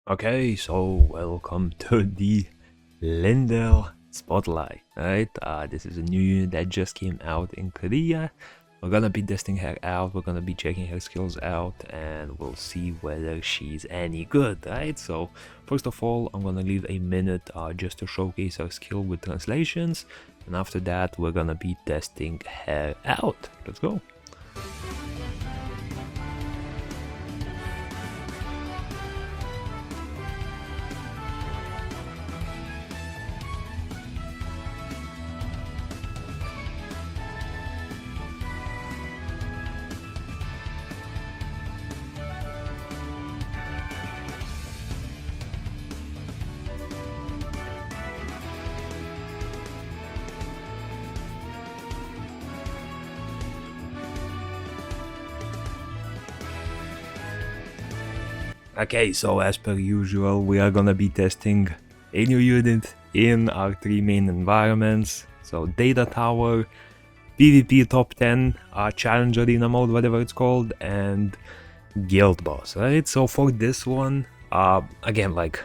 Okay, so welcome to the RINDEL Spotlight, right? This is a new unit that just came out in Korea. We're gonna be testing her out, we're gonna be checking her skills out, and we'll see whether she's any good, right? So, first of all, I'm gonna leave a minute just to showcase her skill with translations, and after that, we're gonna be testing her out. Let's go. Okay, so as per usual, we are gonna be testing a new unit in our three main environments. So Data Tower, PvP Top 10, Challenge Arena mode, whatever it's called, and Gil Boss, right? So for this one, again, like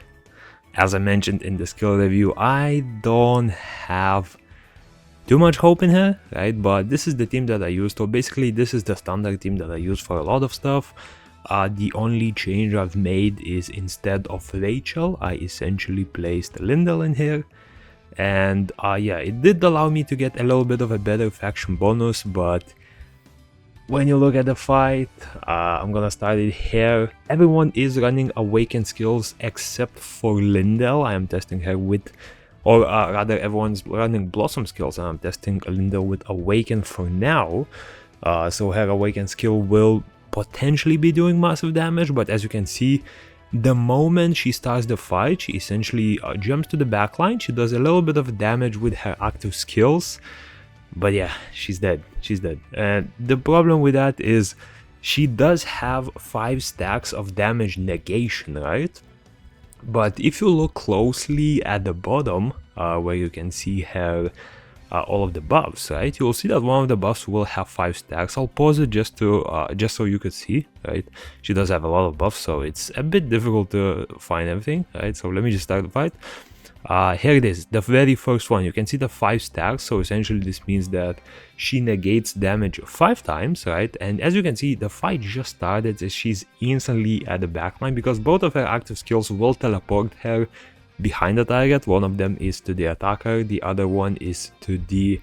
as I mentioned in the skill review, I don't have too much hope in her, right? But this is the team that I use. So basically, this is the standard team that I use for a lot of stuff. The only change I've made is instead of Rachel, I essentially placed RINDEL in here. And yeah, it did allow me to get a little bit of a better faction bonus, but when you look at the fight, I'm gonna start it here. Everyone is running Awakened skills except for RINDEL. I am testing her with, or rather everyone's running Blossom skills, and I'm testing RINDEL with Awakened for now. So her Awakened skill will potentially be doing massive damage, but as you can see, the moment she starts the fight, she essentially jumps to the backline. She does a little bit of damage with her active skills, but yeah, she's dead. She's dead. And the problem with that is she does have 5 stacks of damage negation, right? But if you look closely at the bottom, where you can see her all of the buffs, right? You'll see that one of the buffs will have 5 stacks. I'll pause it just so you could see, right? She does have a lot of buffs, so it's a bit difficult to find everything, right? So let me just start the fight. Here it is, the very first one. You can see the 5 stacks, so essentially this means that she negates damage 5 times, right? And as you can see, the fight just started as she's instantly at the backline, because both of her active skills will teleport her behind the target. One of them is to the attacker, the other one is to the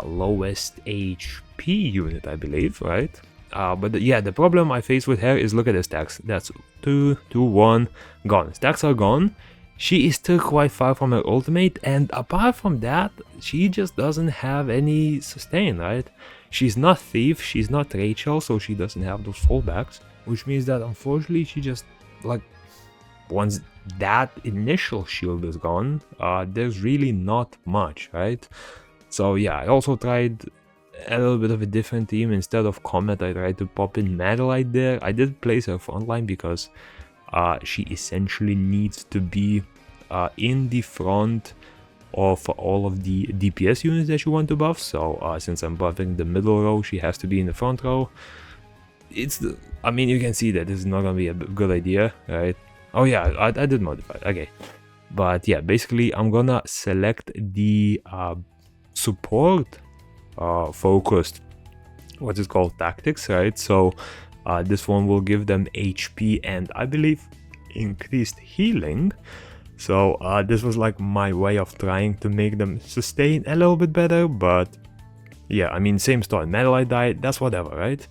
lowest HP unit, I believe, right? But yeah, the problem I face with her is, look at the stacks. That's 2, 2, 1, gone. Stacks are gone. She is still quite far from her ultimate, and apart from that, she just doesn't have any sustain, right? She's not Thief, she's not Rachel, so she doesn't have those fallbacks, which means that unfortunately she just, like, once that initial shield is gone, there's really not much, right? So yeah, I also tried a little bit of a different team. Instead of Comet, I tried to pop in Madelight there. I did place her frontline because she essentially needs to be in the front of all of the DPS units that you want to buff. So since I'm buffing the middle row, she has to be in the front row. I mean, you can see that this is not gonna be a good idea, right? Oh yeah, I did modify it. Okay. But yeah, basically I'm gonna select the support focused, what is called tactics, right? So this one will give them HP and I believe increased healing. So this was like my way of trying to make them sustain a little bit better. But yeah, I mean, same story. Madelight died, that's whatever, right?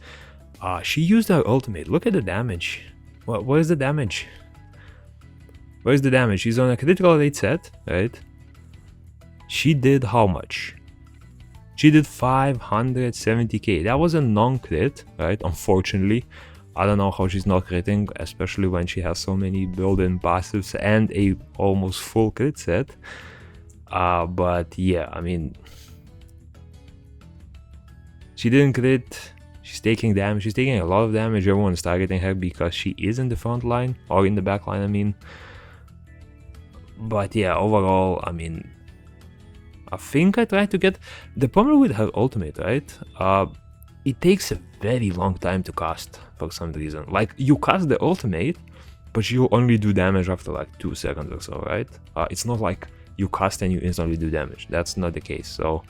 She used her ultimate. Look at the damage. What is the damage? Where's the damage? She's on a critical rate set, right? She did how much? She did 570k. That was a non-crit, right? Unfortunately. I don't know how she's not critting, especially when she has so many built-in passives and a almost full crit set. But yeah, I mean, she didn't crit. She's taking damage. She's taking a lot of damage. Everyone's targeting her because she is in the front line, or in the back line, I mean. But yeah, overall, I mean, I think I tried to get... The problem with her ultimate, right? It takes a very long time to cast for some reason. Like, you cast the ultimate, but she'll only do damage after like 2 seconds or so, right? It's not like you cast and you instantly do damage. That's not the case. So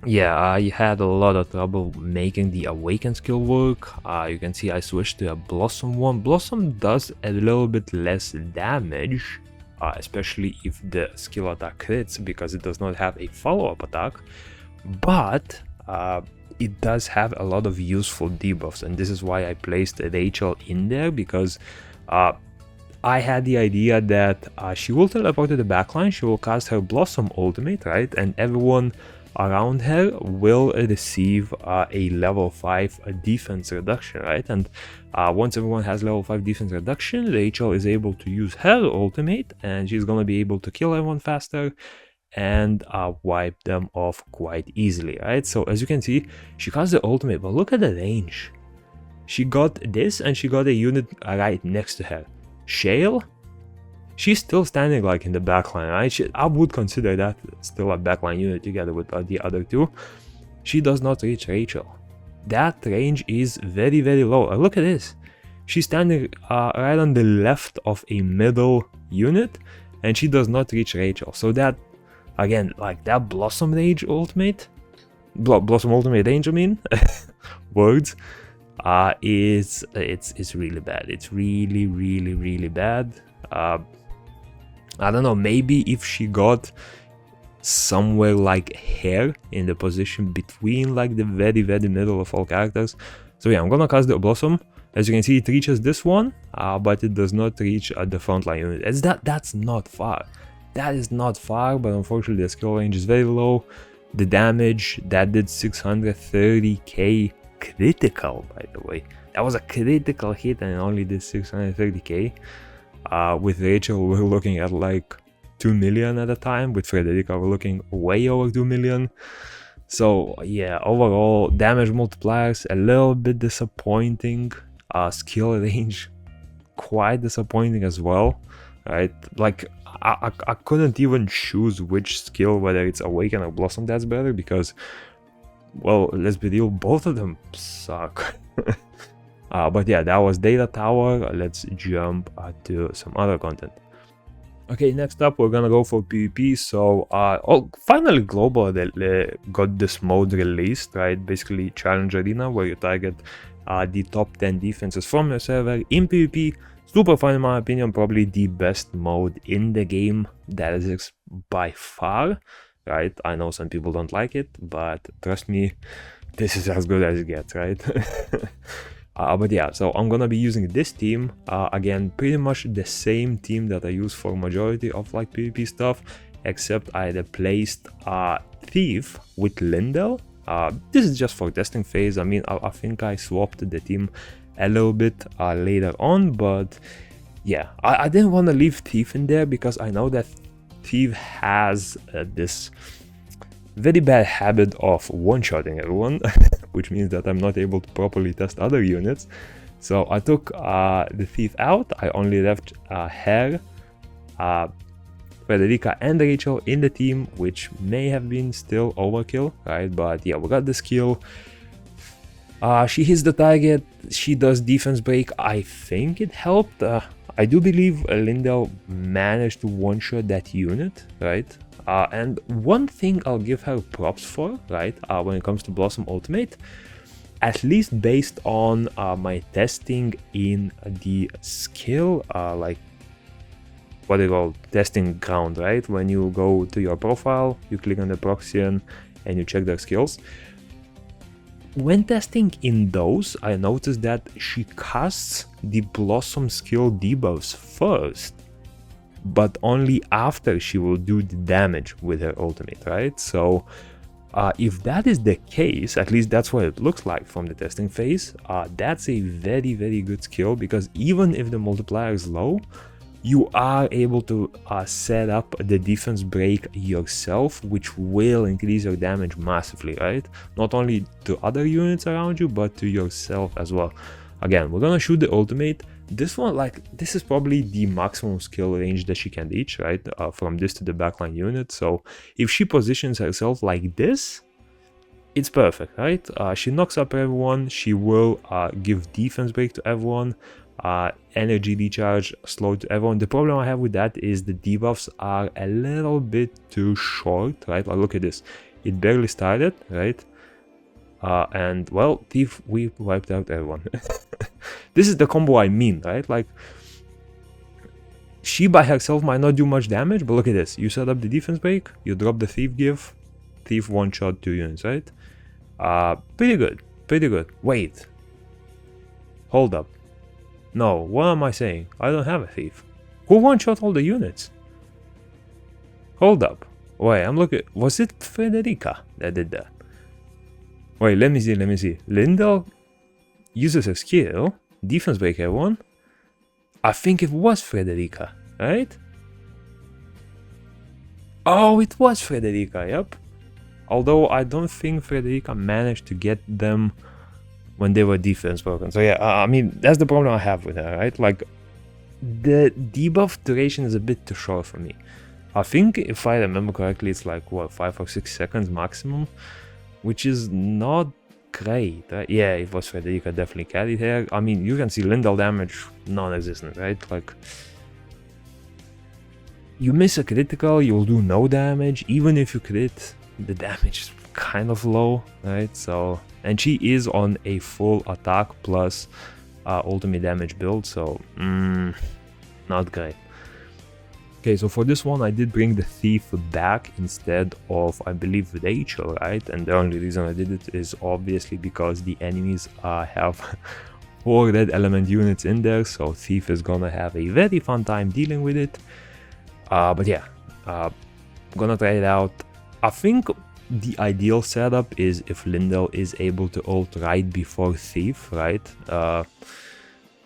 yeah, I had a lot of trouble making the Awaken skill work. You can see I switched to a Blossom one. Blossom does a little bit less damage, especially if the skill attack crits, because it does not have a follow-up attack. But it does have a lot of useful debuffs, and this is why I placed Rachel in there, because I had the idea that she will teleport to the backline, she will cast her Blossom ultimate, right? And everyone around her will receive a level 5 defense reduction, right? And once everyone has level 5 defense reduction, Rachel is able to use her ultimate, and she's gonna be able to kill everyone faster and wipe them off quite easily, right? So as you can see, she casts the ultimate, but look at the range. She got this, and she got a unit right next to her. Shale, she's still standing like in the backline, right? I would consider that still a backline unit together with the other two. She does not reach Rachel. That range is very, very low. Look at this. She's standing right on the left of a middle unit, and she does not reach Rachel. So that, again, like that Blossom range ultimate, Blossom ultimate range, I mean, words, it's really bad. It's really, really, really bad. I don't know, maybe if she got somewhere like here in the position between like the very, very middle of all characters. So yeah, I'm gonna cast the Blossom. As you can see, it reaches this one, but it does not reach the frontline unit. That's not far. That is not far, but unfortunately the skill range is very low. The damage, that did 630k critical, by the way. That was a critical hit and it only did 630k. With Rachel, we're looking at like 2 million at a time. With Frederica, we're looking way over 2 million. So yeah, overall, damage multipliers, a little bit disappointing. Skill range, quite disappointing as well, right? Like, I couldn't even choose which skill, whether it's Awaken or Blossom, that's better, because, well, let's be real, both of them suck. But yeah, that was Data Tower. Let's jump to some other content. Okay, next up we're gonna go for PvP. So finally Global got this mode released, right? Basically Challenge Arena, where you target the top 10 defenses from your server in PvP. Super fun in my opinion, probably the best mode in the game. That is by far, right? I know some people don't like it, but trust me, this is as good as it gets, right? But yeah, so I'm gonna be using this team, again, pretty much the same team that I use for majority of like PvP stuff, except I replaced Thief with Lindel. This is just for testing phase. I mean, I think I swapped the team a little bit later on, but yeah, I didn't want to leave Thief in there because I know that Thief has this very bad habit of one-shotting everyone, which means that I'm not able to properly test other units. So I took the Thief out. I only left her, Frederica and Rachel in the team, which may have been still overkill, right? But yeah, we got the skill. She hits the target, she does defense break. I think it helped. I do believe Lindel managed to one-shot that unit, right? And one thing I'll give her props for, right, when it comes to Blossom Ultimate, at least based on my testing in the skill, like, what they call testing ground, right? When you go to your profile, you click on the Proxian and you check their skills. When testing in those, I noticed that she casts the Blossom skill debuffs first, but only after she will do the damage with her ultimate, right? So if that is the case, at least that's what it looks like from the testing phase, that's a very, very good skill, because even if the multiplier is low, you are able to set up the defense break yourself, which will increase your damage massively, right? Not only to other units around you, but to yourself as well. Again, we're gonna shoot the ultimate. This one, like, this is probably the maximum skill range that she can reach, right? From this to the backline unit. So if she positions herself like this, it's perfect, right? She knocks up everyone, she will give defense break to everyone, energy recharge, slow to everyone. The problem I have with that is the debuffs are a little bit too short, right? Like, look at this. It barely started, right? And well, Thief, we wiped out everyone. This is the combo I mean, right? Like, she by herself might not do much damage, but look at this. You set up the defense break, you drop the Thief give, Thief one shot 2 units, right? Pretty good, pretty good. Wait. Hold up. No, what am I saying? I don't have a Thief. Who one shot all the units? Hold up. Wait, I'm looking. Was it Frederica that did that? Wait, let me see, let me see. RINDEL uses her skill. Defense break everyone. I think it was Frederica, right? Oh, it was Frederica, yep. Although I don't think Frederica managed to get them when they were defense broken. So yeah, I mean, that's the problem I have with her, right? Like, the debuff duration is a bit too short for me. I think, if I remember correctly, it's like, what, 5 or 6 seconds maximum? Which is not great, right? Yeah, it was Frederica definitely carried here. I mean, you can see RINDEL damage non-existent, right? Like, you miss a critical, you'll do no damage. Even if you crit, the damage is kind of low, right? So, and she is on a full attack plus ultimate damage build, so not great. Okay, so for this one I did bring the Thief back instead of, I believe, Rachel, right? And the only reason I did it is obviously because the enemies have 4 red element units in there, so Thief is gonna have a very fun time dealing with it. But yeah, gonna try it out. I think the ideal setup is if RINDEL is able to ult right before Thief, right?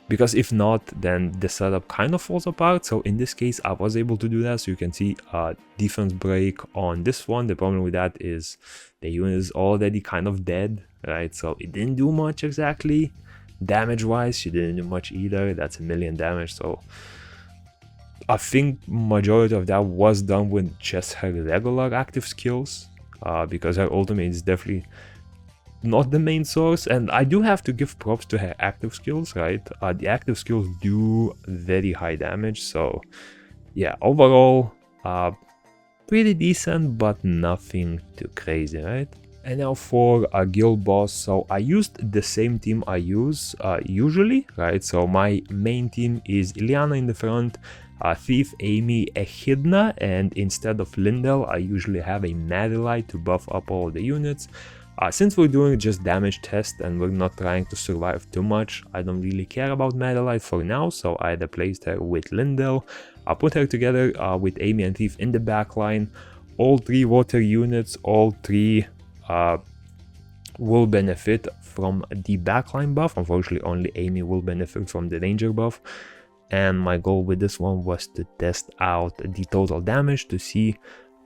Because if not, then the setup kind of falls apart. So in this case, I was able to do that. So you can see defense break on this one. The problem with that is the unit is already kind of dead, right? So it didn't do much exactly. Damage wise, she didn't do much either. That's 1 million damage. So I think majority of that was done with just her regular active skills, because her ultimate is definitely not the main source. And I do have to give props to her active skills, right? The active skills do very high damage, so yeah, overall pretty decent, but nothing too crazy, right? And now for Gil Boss, so I used the same team I use usually, right? So my main team is Ileana in the front, Thief, Amy, Echidna, and instead of RINDEL, I usually have a Madelite to buff up all the units. Since we're doing just damage test and we're not trying to survive too much, I don't really care about Madelite for now, so I replaced her with RINDEL. I put her together with Amy and Thief in the backline. All 3 water units, all 3 will benefit from the backline buff. Unfortunately, only Amy will benefit from the ranger buff. And my goal with this one was to test out the total damage to see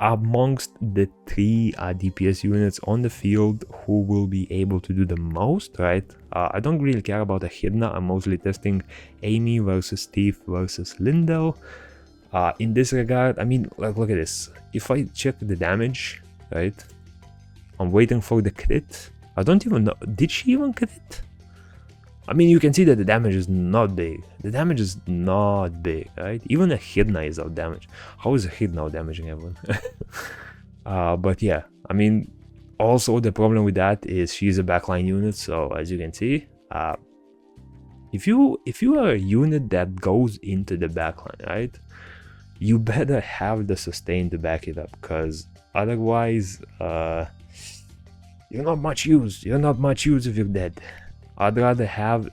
amongst the 3 DPS units on the field who will be able to do the most, right? I don't really care about Echidna. I'm mostly testing Amy versus Thief versus RINDEL. In this regard, I mean, like, look at this. If I check the damage, right? I'm waiting for the crit. I don't even know. Did she even crit? I mean, you can see that the damage is not big. The damage is not big, right? Even Echidna is out damage. How is Echidna out damaging everyone? But yeah, I mean, also the problem with that is she's a backline unit. So as you can see, if you are a unit that goes into the backline, right, you better have the sustain to back it up, because otherwise, you're not much use. You're not much use if you're dead. I'd rather have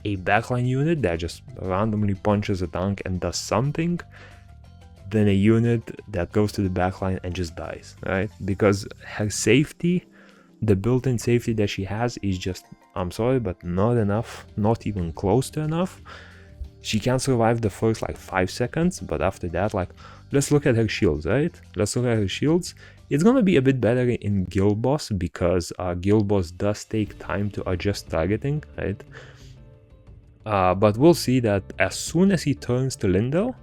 a backline unit that just randomly punches a tank and does something than a unit that goes to the backline and just dies, right? Because her safety, the built-in safety that she has is just, I'm sorry, but not enough, not even close to enough. She can survive the first like 5 seconds, but after that, like, let's look at her shields, right? Let's look at her shields. It's gonna be a bit better in Gil Boss, because Gil Boss does take time to adjust targeting, right? But we'll see that as soon as he turns to RINDEL.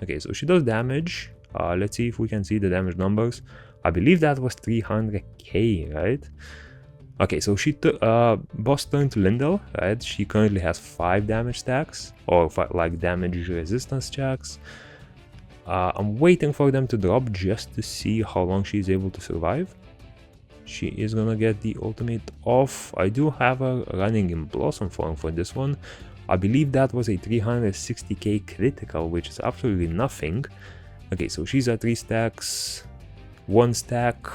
Okay, so she does damage. Let's see if we can see the damage numbers. I believe that was 300k, right? Okay, so boss turned to RINDEL, right? She currently has 5 damage stacks, or like damage resistance checks. I'm waiting for them to drop just to see how long she's able to survive. She is gonna get the ultimate off. I do have her running in Blossom form for this one. I believe that was a 360k critical, which is absolutely nothing. Okay, so she's at 3 stacks, 1 stack,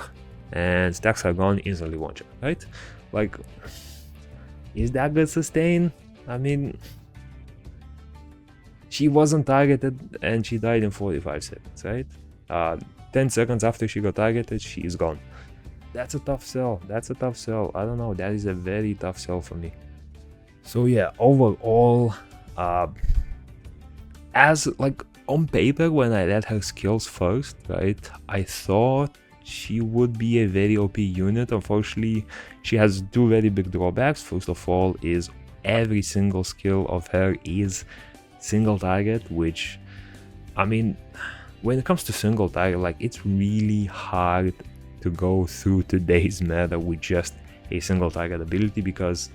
and stacks are gone, instantly one shot, right? Like, is that good sustain? I mean, she wasn't targeted and she died in 45 seconds, right? 10 seconds after she got targeted, she is gone. That's a tough sell. That's a tough sell. I don't know. That is a very tough sell for me. So yeah, overall, as like on paper, when I read her skills first, right, I thought she would be a very OP unit. Unfortunately, she has 2 very big drawbacks. First of all, is every single skill of her is single target, which, I mean, when it comes to single target, like, it's really hard to go through today's meta with just a single target ability, because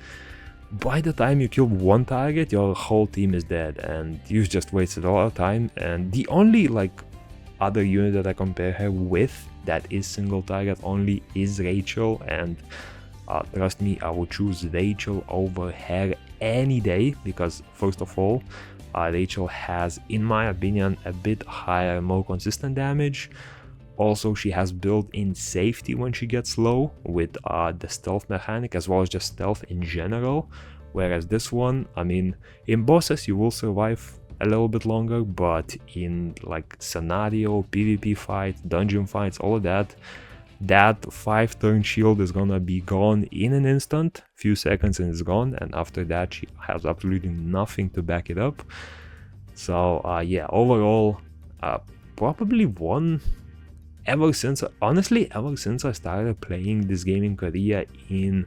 by the time you kill 1 target, your whole team is dead and you've just wasted a lot of time. And the only like other unit that I compare her with that is single target only is Rachel, and trust me, I would choose Rachel over her any day, because first of all, Rachel has, in my opinion, a bit higher, more consistent damage. Also, she has built-in safety when she gets low with the stealth mechanic, as well as just stealth in general. Whereas this one, I mean, in bosses you will survive a little bit longer, but in like scenario, PvP fight, dungeon fights, all of that, that 5-turn shield is gonna be gone in an instant, few seconds and it's gone, and after that she has absolutely nothing to back it up. So yeah, overall, probably one. Honestly, ever since I started playing this game in Korea in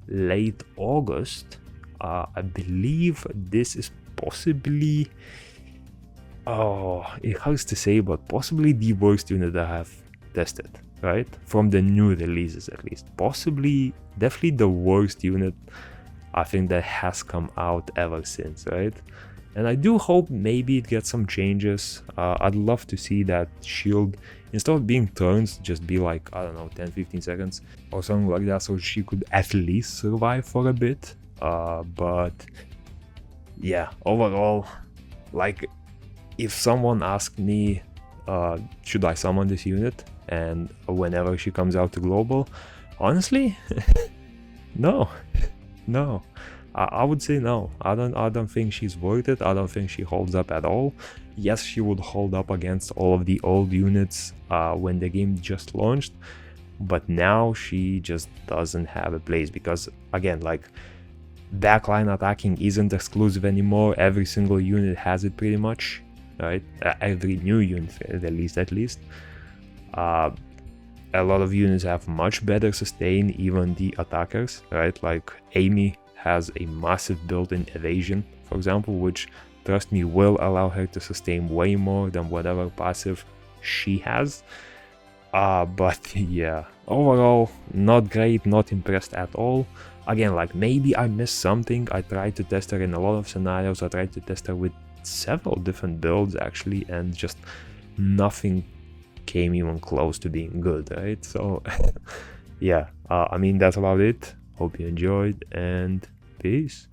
late August, I believe this is possibly, oh, it hurts to say, but possibly the worst unit I have tested, right? From the new releases at least. Possibly, definitely the worst unit I think that has come out ever since, right? And I do hope maybe it gets some changes. I'd love to see that shield, instead of being turns, just be like, I don't know, 10-15 seconds or something like that, so she could at least survive for a bit. But yeah, overall, like, if someone asked me, should I summon this unit, and whenever she comes out to global, honestly, no. I would say no. I don't think she's worth it. I don't think she holds up at all. Yes, she would hold up against all of the old units when the game just launched, but now she just doesn't have a place, because again, like, backline attacking isn't exclusive anymore. Every single unit has it pretty much, right? Every new unit at least. A lot of units have much better sustain, even the attackers, right? Like Amy has a massive built-in evasion, for example, which, trust me, will allow her to sustain way more than whatever passive she has. But yeah, overall, not great, not impressed at all. Again, like, maybe I missed something. I tried to test her in a lot of scenarios. I tried to test her with several different builds actually, and just nothing came even close to being good, right? So yeah, I mean, that's about it. Hope you enjoyed, and peace.